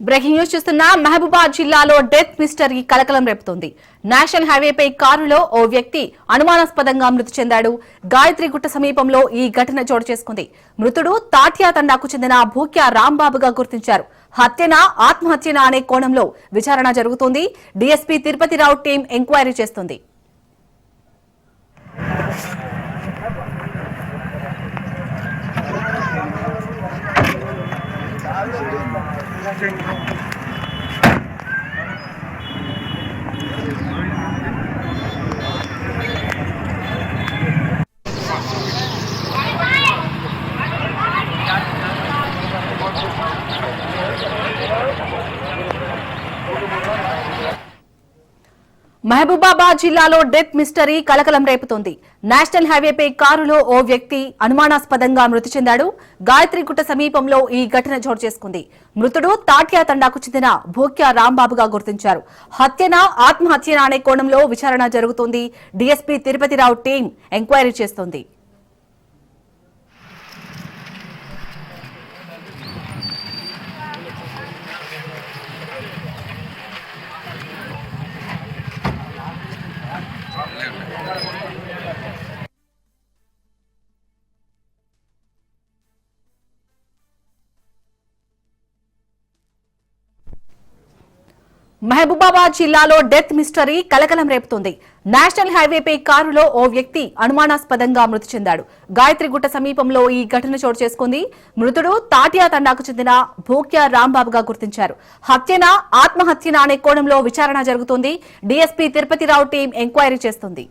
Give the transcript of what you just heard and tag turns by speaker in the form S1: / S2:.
S1: Breaking news చూస్తున్నా మహబూబాబాద్ జిల్లాలో death mystery కలకలం రేపుతోంది. నేషనల్ హైవేపై కారులో ఓ వ్యక్తి అనుమానాస్పదంగా మృతి చెందాడు. గాయత్రిగుట్ట సమీపంలో ఈ ఘటన చోటు చేసుకుంది. మృతుడు తాట్యా తండాకు చెందిన భూక్యా రాంబాబుగా గుర్తించారు. హత్యనా ఆత్మహత్యనా అనే కోణంలో విచారణ జరుగుతోంది. డీఎస్పీ తిరుపతిరావు టీం ఎంక్వైరీ చేస్తుంది. మహబూబాబాద్ జిల్లాలో డెత్ మిస్టరీ కలకలం రేపుతోంది. నేషనల్ హైవేపై కారులో ఓ వ్యక్తి అనుమానాస్పదంగా మృతి చెందాడు. గాయత్రిగుట్ట సమీపంలో ఈ ఘటన చోటు చేసుకుంది. మృతుడు తాట్యా తండాకు చెందిన భూక్యా రాంబాబుగా గుర్తించారు. హత్యనా ఆత్మహత్యనా అనే కోణంలో విచారణ జరుగుతోంది. డీఎస్పీ తిరుపతిరావు టీం ఎంక్వైరీ చేస్తోంది. మహబూబాబాద్ జిల్లాలో డెత్ మిస్టరీ కలకలం రేపుతోంది. నేషనల్ హైవేపై కారులో ఓ వ్యక్తి అనుమానాస్పదంగా మృతి చెందాడు. గాయత్రిగుట్ట సమీపంలో ఈ ఘటన చోటు చేసుకుంది. మృతుడు తాట్యా తండాకు చెందిన భూక్యా రాంబాబుగా గుర్తించారు. హత్యనా ఆత్మహత్యనా అనే కోణంలో విచారణ జరుగుతోంది. డీఎస్పీ తిరుపతిరావు టీం ఎంక్వైరీ చేస్తుంది.